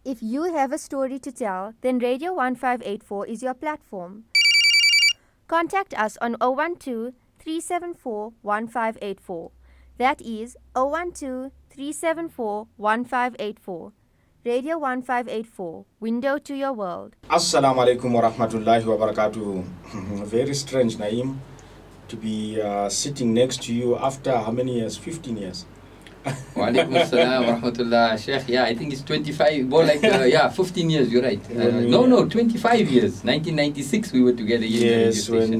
If you have a story to tell, then Radio 1584 is your platform. Contact us on 012 374 1584. That is 012 374 1584. Radio 1584, window to your world. Assalamu alaikum wa rahmatullahi wa barakatuh. Very strange, Naeem, to be sitting next to you after how many years? 15 years. Wa alaikum assalam wa rahmatullah, Sheikh. Yeah, I think it's 25, more like, 15 years, you're right. No, 25 years. 1996 we were together here in the radio station. When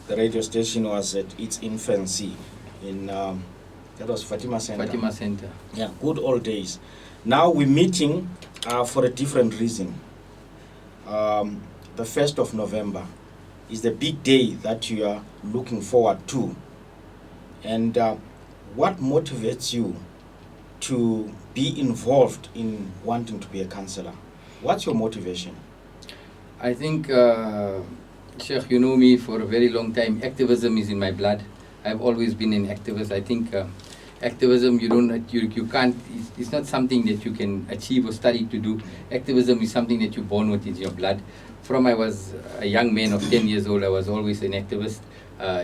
the radio station was at its infancy in, that was Fatima Center. Fatima Center. Yeah, good old days. Now we're meeting for a different reason. The 1st of November is the big day that you are looking forward to. And what motivates you to be involved in wanting to be a councillor? What's your motivation? I think, Sheikh, you know me for a very long time. Activism is in my blood. I've always been an activist. I think activism, you can't, it's not something that you can achieve or study to do. Activism is something that you're born with in your blood. From I was a young man of 10 years old, I was always an activist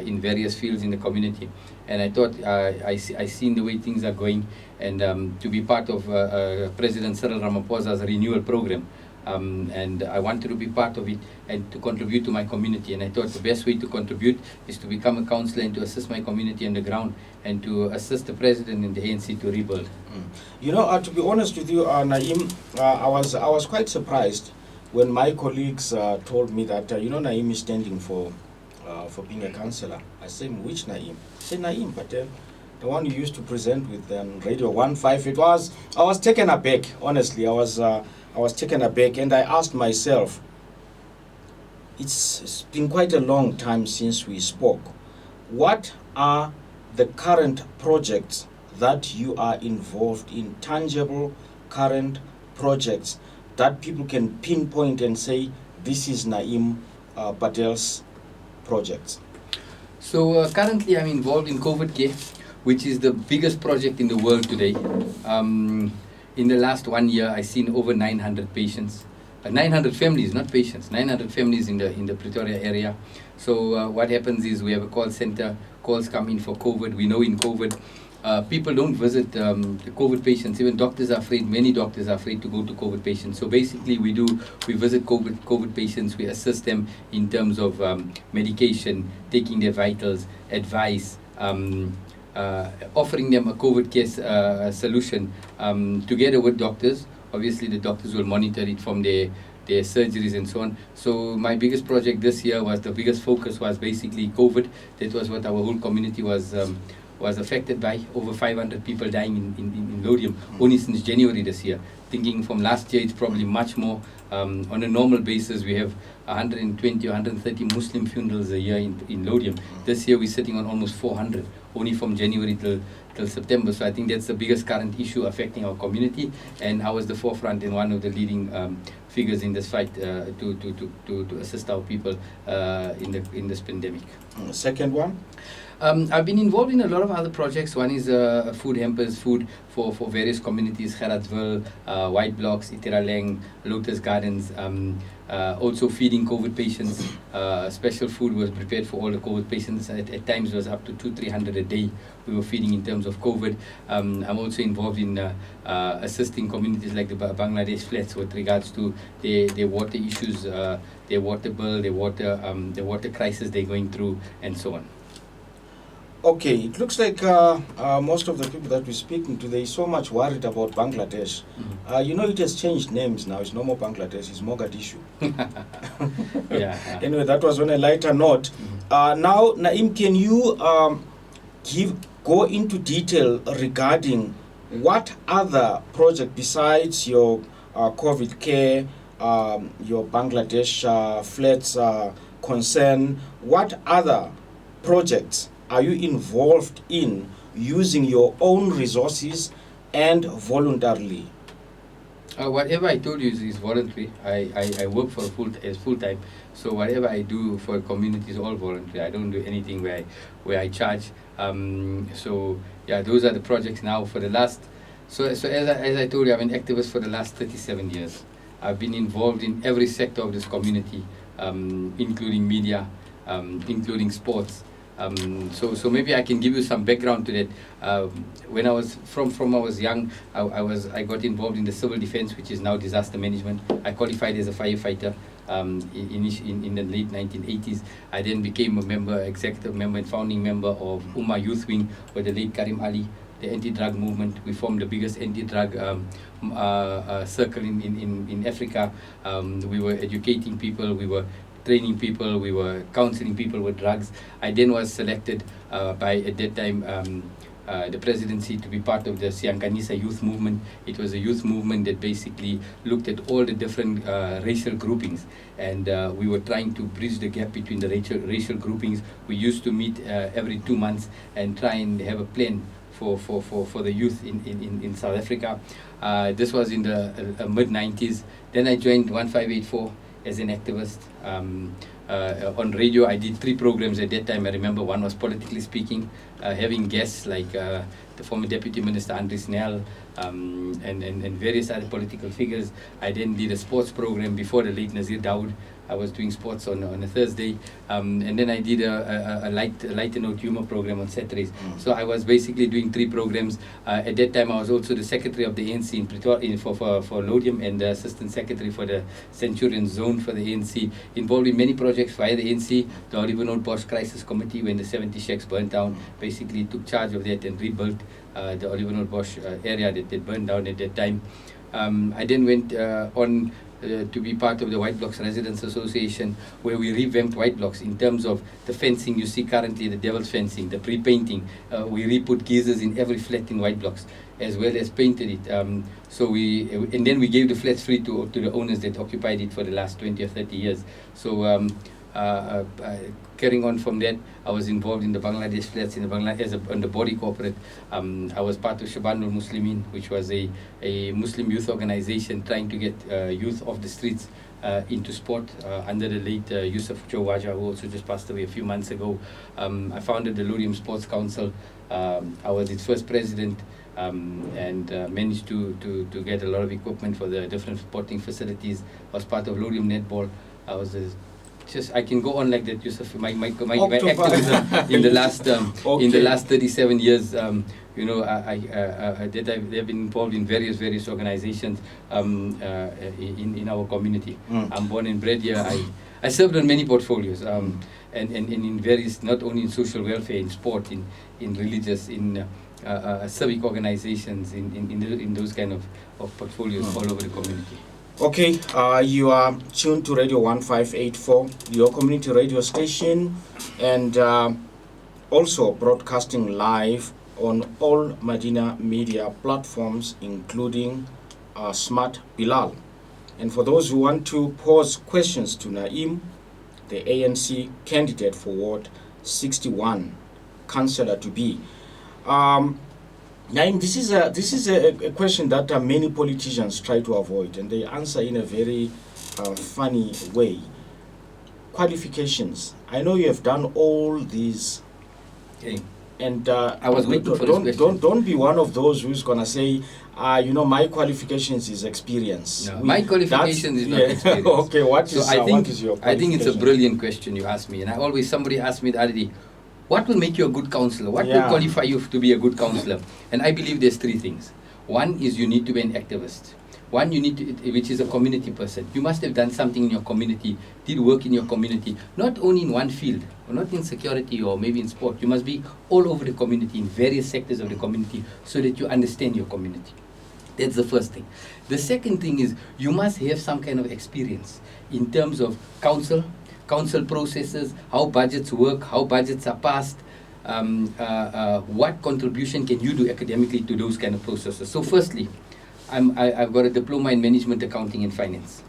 in various fields in the community. And I thought, I seen the way things are going, and to be part of President Cyril Ramaphosa's renewal program. And I wanted to be part of it and to contribute to my community. And I thought the best way to contribute is to become a councillor and to assist my community on the ground and to assist the president in the ANC to rebuild. You know, to be honest with you, Naeem, I was quite surprised when my colleagues told me that, Naeem is standing for being a councillor. I said, which Naeem? I said, Naeem Patel, the one you used to present with Radio 15. I was taken aback, honestly. I was taken aback, and I asked myself, it's been quite a long time since we spoke. What are the current projects that you are involved in, tangible current projects that people can pinpoint and say, this is Naeem Patel's projects? So currently I'm involved in COVID care, which is the biggest project in the world today. In the last 1 year, I've seen over 900 patients, 900 families, not patients, 900 families in the Pretoria area. So what happens is we have a call center, calls come in for COVID. We know in COVID, people don't visit the COVID patients. Even doctors are afraid, many doctors are afraid to go to COVID patients. So basically we visit COVID patients, we assist them in terms of medication, taking their vitals, advice, offering them a COVID care solution together with doctors. Obviously, the doctors will monitor it from their surgeries and so on. So my biggest project this year the biggest focus was basically COVID. That was what our whole community was affected by. Over 500 people dying in Lodium only since January this year. Thinking from last year, it's probably much more. On a normal basis, we have 120 or 130 Muslim funerals a year in Lodium. This year, we're sitting on almost 400, only from January till September. So I think that's the biggest current issue affecting our community. And I was the forefront and one of the leading figures in this fight to assist our people in this pandemic. Second one? I've been involved in a lot of other projects. One is food hampers, food for various communities, Gerardsville, White Blocks, Itiraleng, Lotus Gardens, also feeding COVID patients. Special food was prepared for all the COVID patients. At times it was up to 200-300 a day we were feeding in terms of COVID. I'm also involved in assisting communities like the Bangladesh flats with regards to their water issues, their water bill, the water crisis they're going through, and so on. Okay, it looks like most of the people that we're speaking to, they're so much worried about Bangladesh. It has changed names now. It's no more Bangladesh, it's Mogadishu. Yeah. Anyway, that was on a lighter note. Now, Naeem, can you go into detail regarding what other project besides your COVID care, your Bangladesh flats concern, what other projects are you involved in using your own resources and voluntarily? Whatever I told you is voluntary. I work for full time, so whatever I do for a community is all voluntary. I don't do anything where I charge. So yeah, those are the projects now. For the last So as I told you, I'm an activist for the last 37 years. I've been involved in every sector of this community, including media, including sports. So maybe I can give you some background to that. When I was I was young, I got involved in the civil defense, which is now disaster management. I qualified as a firefighter in the late 1980s. I then became a member, executive member and founding member of Ummah Youth Wing with the late Karim Ali, the anti-drug movement. We formed the biggest anti-drug circle in Africa. We were educating people, we were training people, we were counseling people with drugs. I then was selected by, at that time, the presidency to be part of the Siankanisa youth movement. It was a youth movement that basically looked at all the different racial groupings, and we were trying to bridge the gap between the racial groupings. We used to meet every 2 months and try and have a plan for the youth in South Africa. This was in the mid-90s. Then I joined 1584 as an activist. On radio, I did 3 programs at that time. I remember one was Politically Speaking, having guests like the former Deputy Minister Andries Nel and various other political figures. I then did a sports program before the late Nazir Dawood. I was doing sports on a Thursday, and then I did a light note humor program on Saturdays. So I was basically doing 3 programs. At that time, I was also the secretary of the ANC in Pretoria for Lodium, and the assistant secretary for the Centurion Zone for the ANC. Involved in many projects via the ANC. The Oliver North Bosch Crisis Committee, when the 70 shacks burnt down, basically took charge of that and rebuilt the Oliver North Bosch area that burned down at that time. I then went on to be part of the White Blocks Residents Association, where we revamped White Blocks in terms of the fencing you see currently, the devil's fencing, the pre-painting. We re-put geysers in every flat in White Blocks, as well as painted it. And then we gave the flats free to the owners that occupied it for the last 20 or 30 years. So carrying on from that, I was involved in the Bangladesh flats in the Bangladesh on the body corporate. I was part of Shabanul Muslimin, which was a Muslim youth organization trying to get youth off the streets into sport under the late Yusuf Jowaja, who also just passed away a few months ago. I founded the Lodium Sports Council. I was its first president. And managed to get a lot of equipment for the different sporting facilities. I was part of Lodium Netball. I was I can go on like that, Yusuf. My activism in the last in the last 37 years. I've been involved in various organizations in our community. I'm born and bred here. I served on many portfolios and in various, not only in social welfare, in sport, in religious, in civic organizations, in those kind of portfolios all over the community. Okay, you are tuned to Radio 1584, your community radio station, and also broadcasting live on all Medina media platforms, including Smart Bilal. And for those who want to pose questions to Naeem, the ANC candidate for Ward 61, Councillor to be. Naeem, this is a question that many politicians try to avoid, and they answer in a very funny way. Qualifications. I know you have done all these. Okay. And I was waiting for this question. Don't be one of those who's gonna say, my qualifications is experience. No, my qualification is not experience. Okay, what is your qualification? I think it's a brilliant question you asked me, and somebody asked me the other day, what will make you a good councillor? What will qualify you to be a good councillor? And I believe there's 3 things. One is you need to be an activist. One, you need to, which is a community person. You must have done something in your community, did work in your community, not only in one field, or not in security or maybe in sport. You must be all over the community, in various sectors of the community, so that you understand your community. That's the first thing. The second thing is you must have some kind of experience in terms of council processes, how budgets work, how budgets are passed, what contribution can you do academically to those kind of processes. So firstly, I've got a diploma in management, accounting and finance.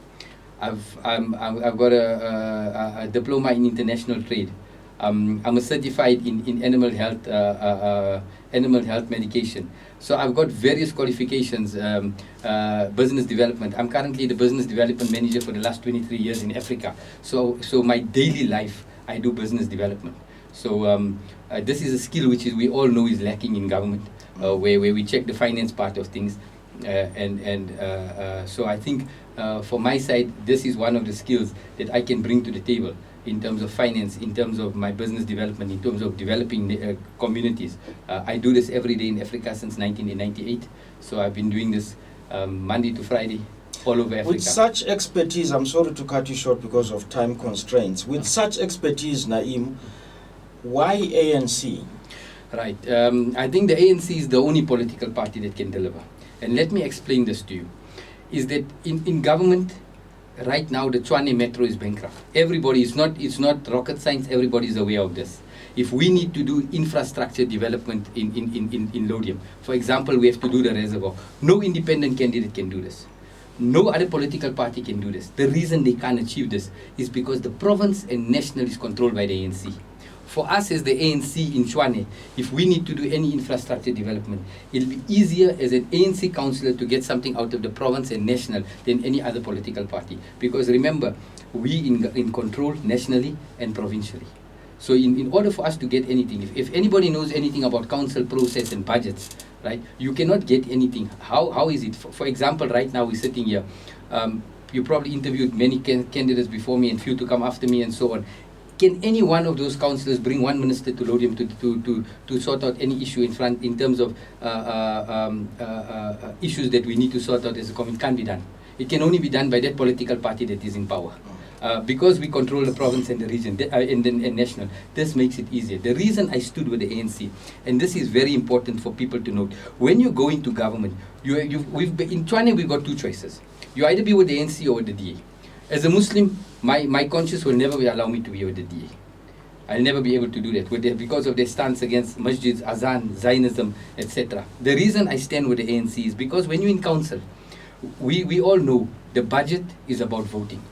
I've got a diploma in international trade. I'm a certified in animal health medication. So I've got various qualifications, business development. I'm currently the business development manager for the last 23 years in Africa. So my daily life, I do business development. So this is a skill which we all know is lacking in government, where we check the finance part of things. So I think for my side, this is one of the skills that I can bring to the table in terms of finance, in terms of my business development, in terms of developing communities. I do this every day in Africa since 1998. So I've been doing this Monday to Friday all over Africa. With such expertise, I'm sorry to cut you short because of time constraints. With such expertise, Naeem, why ANC? Right. I think the ANC is the only political party that can deliver. And let me explain this to you. Is that in government, right now the Tshwane Metro is bankrupt. Everybody, it's not rocket science, everybody is aware of this. If we need to do infrastructure development in Lodium, for example, we have to do the reservoir. No independent candidate can do this. No other political party can do this. The reason they can't achieve this is because the province and national is controlled by the ANC. For us as the ANC in Tshwane, if we need to do any infrastructure development, it'll be easier as an ANC councillor to get something out of the province and national than any other political party. Because remember, we in control nationally and provincially. So in order for us to get anything, if anybody knows anything about council process and budgets, right, you cannot get anything. How is it? For example, right now we're sitting here. You probably interviewed many candidates before me and few to come after me and so on. Can any one of those councillors bring one minister to Lodium to sort out any issue in terms of issues that we need to sort out as a community? Can't be done. It can only be done by that political party that is in power. Because we control the province and the region and national, this makes it easier. The reason I stood with the ANC, and this is very important for people to note, when you go into government, in Tshwane we've got two choices. You either be with the ANC or with the DA. As a Muslim, my conscience will never allow me to be with the DA. I'll never be able to do that because of their stance against masjids, azan, Zionism, etc. The reason I stand with the ANC is because when you're in council, we all know the budget is about voting.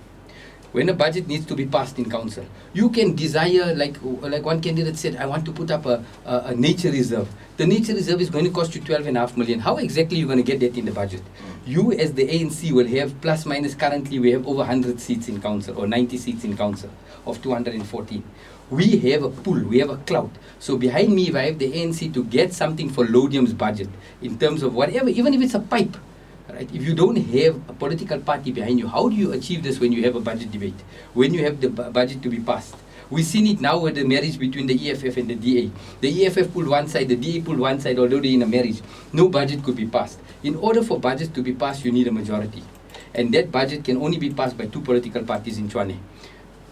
When a budget needs to be passed in council, you can desire, like one candidate said, I want to put up a nature reserve. The nature reserve is going to cost you 12.5 million. How exactly are you going to get that in the budget? You as the ANC will have, plus minus currently, we have over 100 seats in council, or 90 seats in council, of 214. We have a pool, we have a clout. So behind me, if I have the ANC to get something for Lodium's budget, in terms of whatever, even if it's a pipe, right? If you don't have a political party behind you, how do you achieve this when you have a budget debate? When you have the budget to be passed? We've seen it now with the marriage between the EFF and the DA. The EFF pulled one side, the DA pulled one side, although they're in a marriage. No budget could be passed. In order for budget to be passed, you need a majority. And that budget can only be passed by two political parties in Tshwane.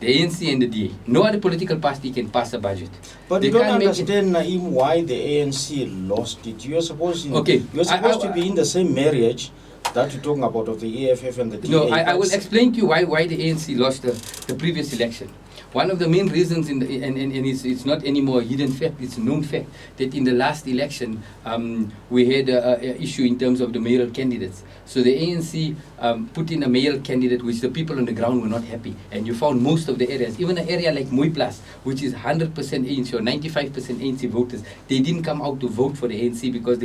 The ANC and the DA. No other political party can pass a budget. But you don't understand, Naeem, why the ANC lost it. You're supposed to be in the same marriage that you're talking about of the EFF and the DA. No, I will explain to you why the ANC lost the previous election. One of the main reasons, and it's not anymore a hidden fact, it's a known fact, that in the last election, we had an issue in terms of the mayoral candidates. So the ANC put in a mayoral candidate which the people on the ground were not happy. And you found most of the areas, even an area like Muiplas, which is 100% ANC or 95% ANC voters, they didn't come out to vote for the ANC because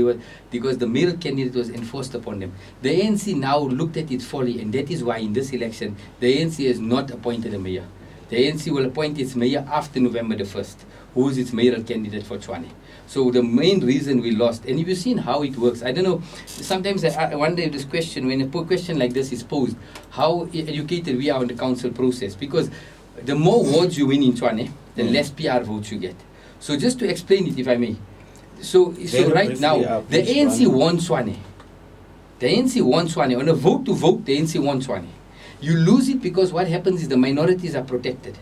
the mayoral candidate was enforced upon them. The ANC now looked at its folly, and that is why in this election, the ANC has not appointed a mayor. The ANC will appoint its mayor after November the 1st, who is its mayoral candidate for Tshwane. So the main reason we lost, and you've seen how it works. I don't know, sometimes I wonder if this question, when a question like this is posed, how educated we are on the council process. Because the more wards you win in Tshwane, the less PR votes you get. So just to explain it, if I may. So right now, the ANC won Tshwane. The ANC won Tshwane. On a vote to vote, the ANC won Tshwane. You lose it because what happens is the minorities are protected,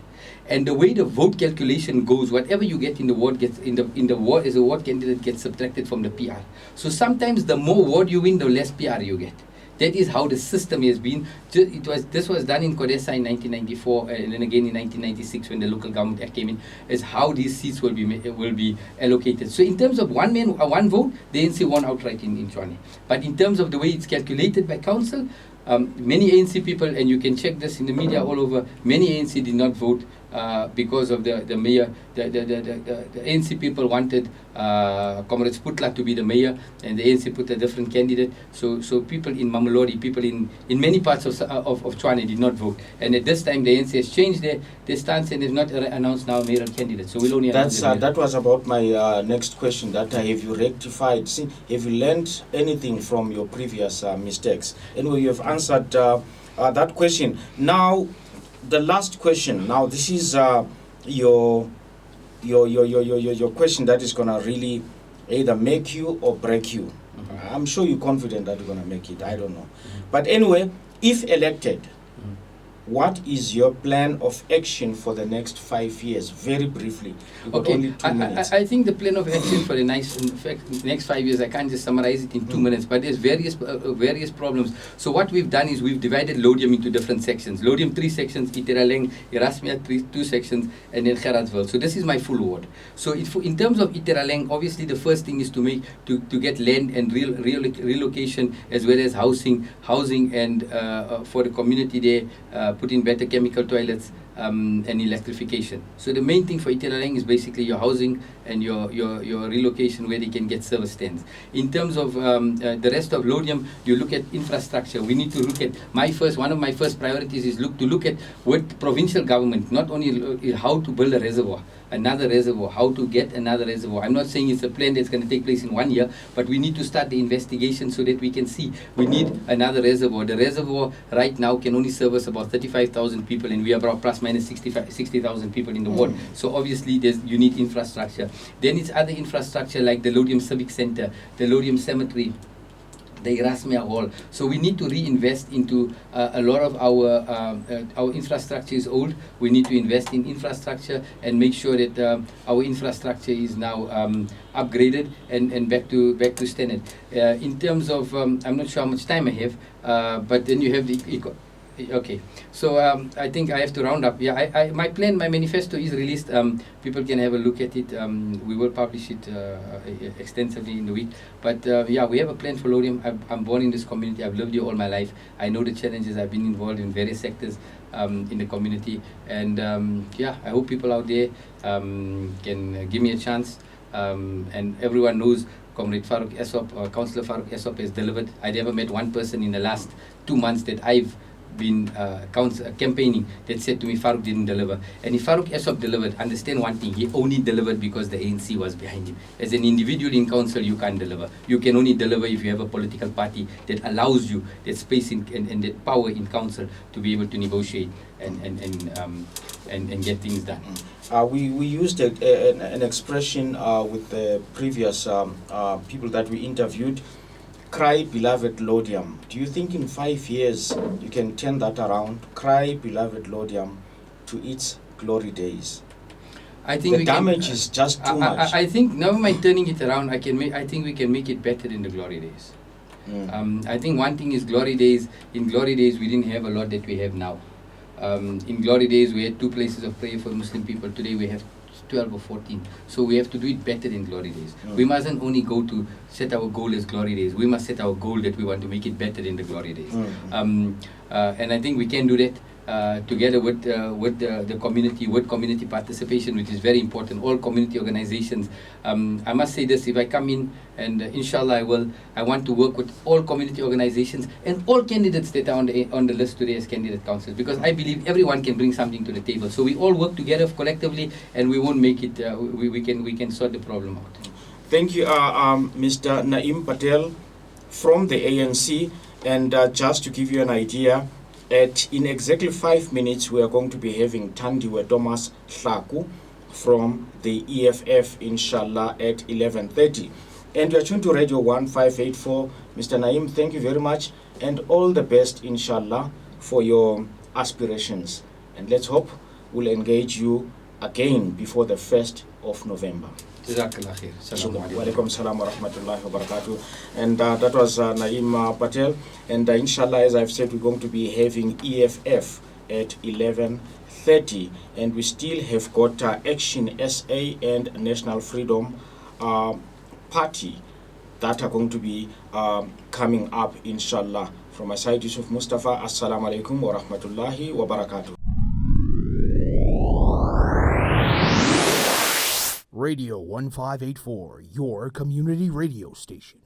and the way the vote calculation goes, whatever you get in the ward gets in the ward as a ward candidate gets subtracted from the PR. So sometimes the more ward you win, the less PR you get. That is how the system has been. This was done in Kodesa in 1994, and then again in 1996 when the local government act came in, is how these seats will be allocated. So in terms of one man, one vote, the ANC won outright in Tshwane. But in terms of the way it's calculated by council, many ANC people, and you can check this in the media all over, many ANC did not vote because of the mayor. The ANC people wanted Comrade Sputla to be the mayor, and the ANC put a different candidate. So people in Mamelodi, people in many parts of Tshwane did not vote. And at this time, the ANC has changed their stance and has not announced now a mayoral candidate. So we'll only announce that was about my next question. That have you rectified? Have you learned anything from your previous mistakes? Anyway, you have answered that question. Now, the last question. Now, this is your question that is gonna really either make you or break you. Mm-hmm. I'm sure you're confident that you're gonna make it. I don't know, but anyway, if elected, what is your plan of action for the next 5 years? Very briefly. You've got only 2 minutes. I think the plan of action for the next 5 years, I can't just summarize it in 2 minutes, but there's various problems. So what we've done is we've divided Lodium into different sections. Lodium 3 sections, Iteraleng, Erasmia 2 sections, and then Gerardsville. So this is my full ward. So in terms of Iteraleng, obviously the first thing is to get land and relocation, as well as housing and for the community there, put in better chemical toilets and electrification. So the main thing for Iteraleng is basically your housing and your relocation where they can get service stands. In terms of the rest of Lodium, you look at infrastructure. We need to look at one of my first priorities is to look at what provincial government, not only how to build a reservoir, another reservoir, how to get another reservoir. I'm not saying it's a plan that's going to take place in 1 year, but we need to start the investigation so that we can see we need another reservoir. The reservoir right now can only service about 35,000 people, and we are about plus minus 60,000 people in the ward. So obviously you need infrastructure. Then it's other infrastructure like the Lodium Civic Center, the Lodium Cemetery, the Erasmia Hall. So we need to reinvest into a lot of our infrastructure is old. We need to invest in infrastructure and make sure that our infrastructure is now upgraded and back to standard. In terms of, I'm not sure how much time I have, but then you have the okay, so I think I have to round up. Yeah, my plan, my manifesto is released. People can have a look at it. We will publish it extensively in the week. But yeah, we have a plan for Lodium. I'm born in this community. I've lived here all my life. I know the challenges. I've been involved in various sectors in the community. And yeah, I hope people out there can give me a chance. And everyone knows Comrade Farouk Esop, Councillor Farouk Esop has delivered. I never met one person in the last 2 months that I've been campaigning that said to me Farouk didn't deliver. And if Farouk Esop delivered, understand one thing, he only delivered because the ANC was behind him. As an individual in council, you can't deliver. You can only deliver if you have a political party that allows you that space and that power in council to be able to negotiate and get things done. We used an expression with the previous people that we interviewed. Cry, beloved Lodium. Do you think in 5 years you can turn that around? Cry, beloved Lodium, to its glory days. I think the damage is just too much. I think never mind turning it around. I think we can make it better than the glory days. I think one thing is glory days. In glory days, we didn't have a lot that we have now. In glory days, we had 2 places of prayer for Muslim people. Today, we have 12 or 14. So we have to do it better than glory days. We mustn't only go to set our goal as glory days. We must set our goal that we want to make it better than the glory days. And I think we can do that together with the community, with community participation, which is very important. All community organizations. I must say this: if I come in, and inshallah I want to work with all community organizations and all candidates that are on the list today as candidate councils, because I believe everyone can bring something to the table. So we all work together collectively, and we won't make it. We can sort the problem out. Thank you, Mr. Naeem Patel from the ANC. And just to give you an idea, in exactly 5 minutes, we are going to be having Tandiwe Thomas Hlaku from the EFF, inshallah, at 11:30. And you are tuned to Radio 1584. Mr. Naeem, thank you very much, and all the best, inshallah, for your aspirations. And let's hope we'll engage you again before the 1st of November. Walaikum salam wa rahmatullahi wa barakatuh. And that was Naeem Patel. And inshallah, as I've said, we're going to be having EFF at 11:30. And we still have got Action SA and National Freedom Party that are going to be coming up, inshallah. From my side, Yusuf Mustafa, assalamu alaikum wa rahmatullahi wa barakatuh. Radio 1584, your community radio station.